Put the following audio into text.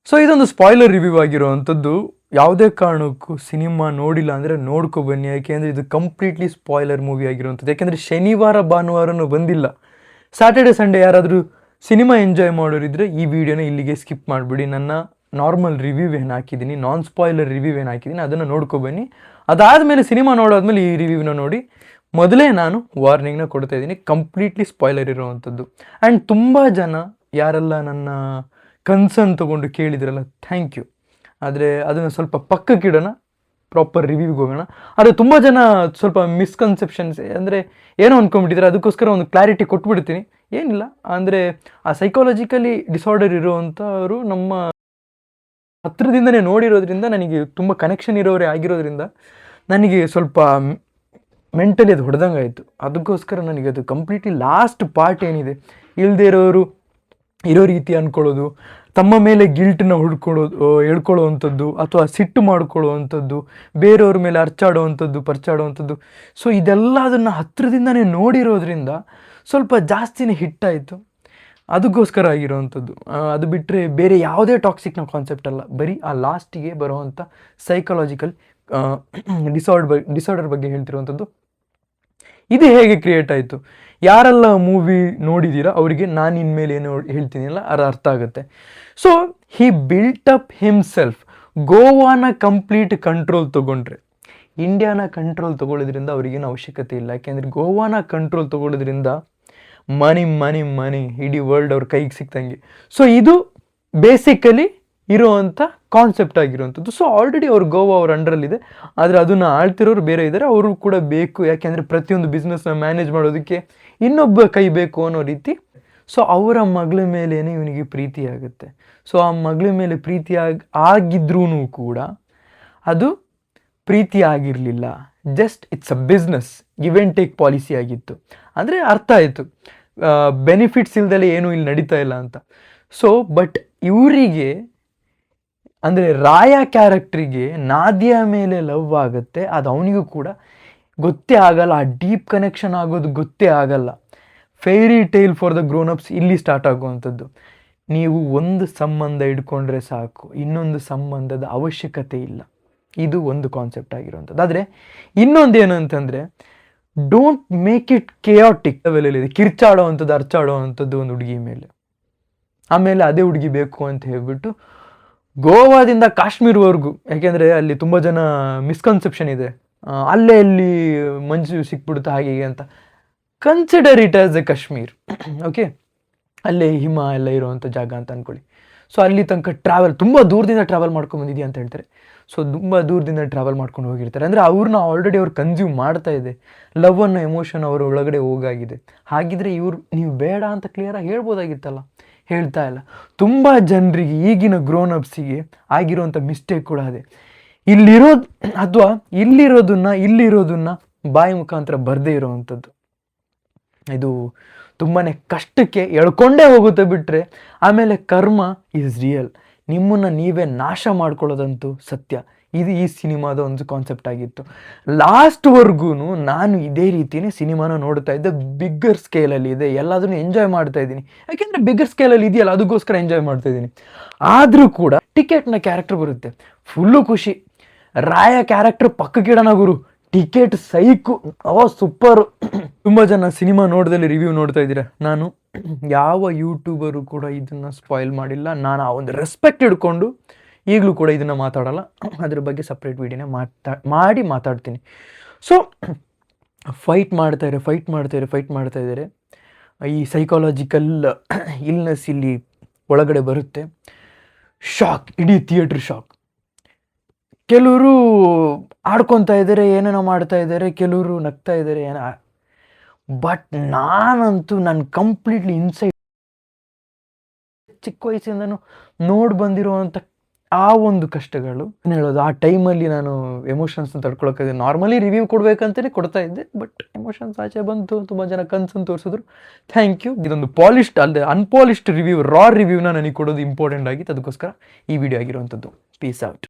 So ಇದೊಂದು spoiler review ಆಗಿರುವಂಥದ್ದು. ಯಾವುದೇ ಕಾರಣಕ್ಕೂ ಸಿನಿಮಾ ನೋಡಿಲ್ಲ ಅಂದರೆ ನೋಡ್ಕೊ ಬನ್ನಿ, ಯಾಕೆಂದರೆ ಇದು ಕಂಪ್ಲೀಟ್ಲಿ ಸ್ಪಾಯ್ಲರ್ ಮೂವಿ ಆಗಿರುವಂಥದ್ದು. ಯಾಕೆಂದರೆ ಶನಿವಾರ ಭಾನುವಾರನೂ ಬಂದಿಲ್ಲ. ಸ್ಯಾಟರ್ಡೆ ಸಂಡೇ ಯಾರಾದರೂ ಸಿನಿಮಾ ಎಂಜಾಯ್ ಮಾಡೋರಿದ್ದರೆ ಈ ವಿಡಿಯೋನ ಇಲ್ಲಿಗೆ ಸ್ಕಿಪ್ ಮಾಡಿಬಿಡಿ. ನನ್ನ ನಾರ್ಮಲ್ ರಿವ್ಯೂ ಏನು ಹಾಕಿದ್ದೀನಿ, ನಾನ್ ಸ್ಪಾಯ್ಲರ್ ರಿವ್ಯೂ ಏನು ಹಾಕಿದ್ದೀನಿ ಅದನ್ನು ನೋಡ್ಕೊ ಬನ್ನಿ. ಅದಾದಮೇಲೆ ಸಿನಿಮಾ ನೋಡಾದ್ಮೇಲೆ ಈ ರಿವ್ಯೂನ ನೋಡಿ. ಮೊದಲೇ ನಾನು ವಾರ್ನಿಂಗ್ನ ಕೊಡ್ತಾ ಇದ್ದೀನಿ, ಕಂಪ್ಲೀಟ್ಲಿ ಸ್ಪಾಯ್ಲರ್ ಇರೋವಂಥದ್ದು. ಆ್ಯಂಡ್ ತುಂಬ ಜನ ಯಾರೆಲ್ಲ ನನ್ನ ಕನ್ಸರ್ನ್ ತೊಗೊಂಡು ಕೇಳಿದ್ರಲ್ಲ, ಥ್ಯಾಂಕ್ ಯು. ಆದರೆ ಅದನ್ನು ಸ್ವಲ್ಪ ಪಕ್ಕಕ್ಕಿಡೋಣ, ಪ್ರಾಪರ್ ರಿವ್ಯೂಗೆ ಹೋಗೋಣ. ಆದರೆ ತುಂಬ ಜನ ಸ್ವಲ್ಪ ಮಿಸ್ಕನ್ಸೆಪ್ಷನ್ಸ್ ಅಂದರೆ ಏನೋ ಅಂದ್ಕೊಂಡ್ಬಿಟ್ಟಿದ್ದಾರೆ, ಅದಕ್ಕೋಸ್ಕರ ಒಂದು ಕ್ಲಾರಿಟಿ ಕೊಟ್ಬಿಡ್ತೀನಿ. ಏನಿಲ್ಲ ಅಂದರೆ ಆ ಸೈಕಾಲಜಿಕಲಿ ಡಿಸಾರ್ಡರ್ ಇರೋವಂಥವ್ರು ನಮ್ಮ ಹತ್ರದಿಂದನೇ ನೋಡಿರೋದ್ರಿಂದ, ನನಗೆ ತುಂಬ ಕನೆಕ್ಷನ್ ಇರೋರೇ ಆಗಿರೋದ್ರಿಂದ ನನಗೆ ಸ್ವಲ್ಪ ಮೆಂಟಲಿ ಅದು ಹೊಡೆದಂಗೆ ಆಯಿತು. ಅದಕ್ಕೋಸ್ಕರ ನನಗೆ ಅದು ಕಂಪ್ಲೀಟ್ಲಿ ಲಾಸ್ಟ್ ಪಾರ್ಟ್ ಏನಿದೆ, ಇಲ್ಲದೆ ಇರೋರು ಇರೋ ರೀತಿ ಅಂದ್ಕೊಳ್ಳೋದು, ತಮ್ಮ ಮೇಲೆ ಗಿಲ್ಟನ್ನ ಹೇಳ್ಕೊಳ್ಳೋವಂಥದ್ದು ಅಥವಾ ಸಿಟ್ಟು ಮಾಡ್ಕೊಳ್ಳೋವಂಥದ್ದು, ಬೇರೆಯವ್ರ ಮೇಲೆ ಪರ್ಚಾಡೋವಂಥದ್ದು. ಸೊ ಇದೆಲ್ಲ ಅದನ್ನು ಹತ್ರದಿಂದನೇ ನೋಡಿರೋದ್ರಿಂದ ಸ್ವಲ್ಪ ಜಾಸ್ತಿನೇ ಹಿಟ್ಟಾಯಿತು. ಅದಕ್ಕೋಸ್ಕರ ಆಗಿರೋವಂಥದ್ದು. ಅದು ಬಿಟ್ಟರೆ ಬೇರೆ ಯಾವುದೇ ಟಾಕ್ಸಿಕ್ನ ಕಾನ್ಸೆಪ್ಟ್ ಅಲ್ಲ, ಬರೀ ಆ ಲಾಸ್ಟಿಗೆ ಬರೋವಂಥ ಸೈಕಾಲಜಿಕಲ್ ಡಿಸಾರ್ಡರ್ ಬಗ್ಗೆ ಹೇಳ್ತಿರುವಂಥದ್ದು. ಇದು ಹೇಗೆ ಕ್ರಿಯೇಟ್ ಆಯಿತು, ಯಾರೆಲ್ಲ ಮೂವಿ ನೋಡಿದ್ದೀರಾ ಅವರಿಗೆ ನಾನು ಇನ್ಮೇಲೆ ಏನು ಹೇಳ್ತೀನಿಲ್ಲ ಅದು ಅರ್ಥ ಆಗುತ್ತೆ. So he built up himself. ಗೋವಾನ ಕಂಪ್ಲೀಟ್ ಕಂಟ್ರೋಲ್ ತೊಗೊಂಡ್ರೆ ಇಂಡಿಯಾನ ಕಂಟ್ರೋಲ್ ತೊಗೊಳ್ಳೋದ್ರಿಂದ ಅವ್ರಿಗೇನು ಅವಶ್ಯಕತೆ ಇಲ್ಲ. ಯಾಕೆಂದರೆ ಗೋವಾನ ಕಂಟ್ರೋಲ್ ತೊಗೊಳ್ಳೋದ್ರಿಂದ ಮನಿ ಮನಿ ಮನಿ ಇಡೀ ವರ್ಲ್ಡ್ ಅವ್ರ ಕೈಗೆ ಸಿಕ್ತಂಗೆ. ಸೊ ಇದು ಬೇಸಿಕಲಿ ಇರೋವಂಥ ಕಾನ್ಸೆಪ್ಟ್ ಆಗಿರುವಂಥದ್ದು. ಸೊ ಆಲ್ರೆಡಿ ಅವ್ರು ಗೋವಾ ಅವ್ರ ಅಂಡರಲ್ಲಿದೆ, ಆದರೆ ಅದನ್ನು ಆಳ್ತಿರೋರು ಬೇರೆ ಇದ್ದಾರೆ, ಅವರು ಕೂಡ ಬೇಕು. ಯಾಕೆಂದರೆ ಪ್ರತಿಯೊಂದು ಬಿಸ್ನೆಸ್ನ ಮ್ಯಾನೇಜ್ ಮಾಡೋದಕ್ಕೆ ಇನ್ನೊಬ್ಬ ಕೈ ಬೇಕು ಅನ್ನೋ ರೀತಿ. ಸೊ ಅವರ ಮಗಳ ಮೇಲೇ ಇವನಿಗೆ ಪ್ರೀತಿ ಆಗುತ್ತೆ. ಸೊ ಆ ಮಗಳ ಮೇಲೆ ಪ್ರೀತಿ ಆಗಿದ್ರೂ ಕೂಡ ಅದು ಪ್ರೀತಿ ಆಗಿರಲಿಲ್ಲ, just it's a business, give and take policy ಆಗಿತ್ತು. ಅಂದರೆ ಅರ್ಥ ಆಯಿತು, ಬೆನಿಫಿಟ್ಸ್ ಇಲ್ದಲೇ ಏನೂ ಇಲ್ಲಿ ನಡೀತಾ ಇಲ್ಲ ಅಂತ. ಸೊ ಬಟ್ ಇವರಿಗೆ ಅಂದರೆ ರಾಯ ಕ್ಯಾರೆಕ್ಟ್ರಿಗೆ ನಾದಿಯಾ ಮೇಲೆ ಲವ್ ಆಗುತ್ತೆ, ಅದು ಅವನಿಗೂ ಕೂಡ ಗೊತ್ತೇ ಆಗಲ್ಲ. ಆ ಡೀಪ್ ಕನೆಕ್ಷನ್ ಆಗೋದು ಗೊತ್ತೇ ಆಗಲ್ಲ. Fairy tale for the grown ups ಇಲ್ಲಿ ಸ್ಟಾರ್ಟ್ ಆಗುವಂಥದ್ದು. ನೀವು ಒಂದು ಸಂಬಂಧ ಇಟ್ಕೊಂಡ್ರೆ ಸಾಕು, ಇನ್ನೊಂದು ಸಂಬಂಧದ ಅವಶ್ಯಕತೆ ಇಲ್ಲ. ಇದು ಒಂದು ಕಾನ್ಸೆಪ್ಟ್ ಆಗಿರುವಂಥದ್ದು. ಆದರೆ ಇನ್ನೊಂದು ಏನು ಅಂತಂದರೆ, ಡೋಂಟ್ ಮೇಕ್ ಇಟ್ ಕೆಯಾಟಿಕ್ ಲೆವೆಲಲ್ಲಿದೆ. ಕಿರ್ಚಾಡೋವಂಥದ್ದು, ಅರ್ಚಾಡೋವಂಥದ್ದು ಒಂದು ಹುಡುಗಿ ಮೇಲೆ, ಆಮೇಲೆ ಅದೇ ಹುಡುಗಿ ಬೇಕು ಅಂತ ಹೇಳ್ಬಿಟ್ಟು ಗೋವಾದಿಂದ ಕಾಶ್ಮೀರ್ವರೆಗೂ. ಯಾಕೆಂದರೆ ಅಲ್ಲಿ ತುಂಬ ಜನ ಮಿಸ್ಕನ್ಸೆಪ್ಷನ್ ಇದೆ, ಅಲ್ಲೇ ಅಲ್ಲಿ ಮಂಜು ಸಿಕ್ಬಿಡುತ್ತೆ ಹಾಗೆ ಅಂತ. Consider it as A Kashmir, okay, ಅಲ್ಲೇ ಹಿಮ ಎಲ್ಲ ಇರೋವಂಥ ಜಾಗ ಅಂತ ಅಂದ್ಕೊಳ್ಳಿ. ಸೊ ಅಲ್ಲಿ ತನಕ ತುಂಬ ದೂರದಿಂದ ಟ್ರಾವೆಲ್ ಮಾಡ್ಕೊಂಡ್ಬಂದಿದ್ಯಾ ಅಂತ ಹೇಳ್ತಾರೆ. ಸೊ ತುಂಬ ದೂರದಿಂದ ಟ್ರಾವೆಲ್ ಮಾಡ್ಕೊಂಡು ಹೋಗಿರ್ತಾರೆ. ಅಂದರೆ ಅವ್ರನ್ನ ಆಲ್ರೆಡಿ ಅವ್ರು ಕನ್ಸ್ಯೂಮ್ ಮಾಡ್ತಾ ಇದೆ, ಲವ್ ಅನ್ನೋ ಎಮೋಷನ್ ಅವ್ರ ಒಳಗಡೆ ಹೋಗಾಗಿದೆ. ಹಾಗಿದ್ರೆ ನೀವು ಬೇಡ ಅಂತ ಕ್ಲಿಯರಾಗಿ ಹೇಳ್ಬೋದಾಗಿತ್ತಲ್ಲ, ಹೇಳ್ತಾ ಇಲ್ಲ. ತುಂಬ ಜನರಿಗೆ ಈಗಿನ ಗ್ರೋನ್ ಅಪ್ಸಿಗೆ ಆಗಿರೋವಂಥ ಮಿಸ್ಟೇಕ್ ಕೂಡ ಅದೇ. ಅಥವಾ ಇಲ್ಲಿರೋದನ್ನ ಬಾಯಿ ಮುಖಾಂತರ ಬರದೇ ಇರೋವಂಥದ್ದು. ಇದು ತುಂಬಾ ಕಷ್ಟಕ್ಕೆ ಎಳ್ಕೊಂಡೇ ಹೋಗುತ್ತೆ. ಬಿಟ್ಟರೆ ಆಮೇಲೆ ಕರ್ಮ ಈಸ್ ರಿಯಲ್, ನಿಮ್ಮನ್ನು ನೀವೇ ನಾಶ ಮಾಡ್ಕೊಳ್ಳೋದಂತೂ ಸತ್ಯ. ಇದು ಈ ಸಿನಿಮಾದ ಒಂದು ಕಾನ್ಸೆಪ್ಟ್ ಆಗಿತ್ತು. ಲಾಸ್ಟ್ವರೆಗೂ ನಾನು ಇದೇ ರೀತಿಯೇ ಸಿನಿಮಾನ ನೋಡ್ತಾ ಇದ್ದೆ. ಬಿಗ್ಗರ್ ಸ್ಕೇಲಲ್ಲಿ ಇದೆ, ಎಲ್ಲದನ್ನು ಎಂಜಾಯ್ ಮಾಡ್ತಾ ಇದ್ದೀನಿ. ಯಾಕೆಂದರೆ ಬಿಗ್ಗರ್ ಸ್ಕೇಲಲ್ಲಿ ಇದೆಯಲ್ಲ, ಅದಕ್ಕೋಸ್ಕರ ಎಂಜಾಯ್ ಮಾಡ್ತಾ ಇದ್ದೀನಿ. ಆದರೂ ಕೂಡ ಟಿಕೆಟ್ನ ಕ್ಯಾರೆಕ್ಟರ್ ಬರುತ್ತೆ, ಫುಲ್ಲು ಖುಷಿ. ರಾಯ ಕ್ಯಾರೆಕ್ಟರ್ ಪಕ್ಕಕ್ಕಿಡೋಣ ಗುರು, ಟಿಕೆಟ್ ಸೈಕು, ಸೂಪರು. ತುಂಬ ಜನ ಸಿನಿಮಾ ನೋಡ್ದಲ್ಲಿ ರಿವ್ಯೂ ನೋಡ್ತಾ ಇದ್ದೀರಾ. ನಾನು ಯಾವ ಯೂಟ್ಯೂಬರು ಕೂಡ ಇದನ್ನು ಸ್ಪಾಯ್ಲ್ ಮಾಡಿಲ್ಲ. ನಾನು ಆ ಒಂದು ರೆಸ್ಪೆಕ್ಟ್ ಹಿಡ್ಕೊಂಡು ಈಗಲೂ ಕೂಡ ಇದನ್ನು ಮಾತಾಡೋಲ್ಲ. ಅದ್ರ ಬಗ್ಗೆ ಸಪ್ರೇಟ್ ವೀಡಿಯೋನೇ ಮಾತಾಡ್ತೀನಿ. ಸೊ ಫೈಟ್ ಮಾಡ್ತಾ ಇದ್ದಾರೆ. ಈ ಸೈಕಾಲಜಿಕಲ್ ಇಲ್ನೆಸ್ ಇಲ್ಲಿ ಒಳಗಡೆ ಬರುತ್ತೆ. ಶಾಕ್, ಇಡೀ ಥಿಯೇಟ್ರ್ ಶಾಕ್. ಕೆಲವರು ಆಡ್ಕೊತಾ ಇದ್ದಾರೆ, ಏನೇನೋ ಮಾಡ್ತಾ ಇದ್ದಾರೆ, ಕೆಲವರು ನಗ್ತಾ ಇದ್ದಾರೆ, ಬಟ್ ನಾನಂತೂ ಕಂಪ್ಲೀಟ್ಲಿ ಇನ್ಸೈಡ್, ಚಿಕ್ಕ ವಯಸ್ಸಿಂದನೂ ನೋಡಿ ಬಂದಿರುವಂಥ ಆ ಒಂದು ಕಷ್ಟಗಳು ಹೇಳೋದು. ಆ ಟೈಮಲ್ಲಿ ನಾನು ಎಮೋಷನ್ಸ್ನ ತಡ್ಕೊಳಕ್ಕಾಗಿದೆ. ನಾರ್ಮಲಿ ರಿವ್ಯೂ ಕೊಡಬೇಕಂತಲೇ ಕೊಡ್ತಾ ಇದ್ದೆ, ಬಟ್ ಎಮೋಷನ್ಸ್ ಆಚೆ ಬಂತು. ತುಂಬ ಜನ ಕನ್ಸನ್ನು ತೋರಿಸಿದ್ರು, ಥ್ಯಾಂಕ್ ಯು. ಇದೊಂದು ಪಾಲಿಶ್ಡ್ ಅಲ್ಲದೆ ಅನ್ಪಾಲಿಶ್ಡ್ ರಿವ್ಯೂ, ರಾ ರಿವ್ಯೂನ ನನಗೆ ಕೊಡೋದು ಇಂಪಾರ್ಟೆಂಟ್ ಆಗಿತ್ತು. ಅದಕ್ಕೋಸ್ಕರ ಈ ವಿಡಿಯೋ ಆಗಿರುವಂಥದ್ದು. Piece out.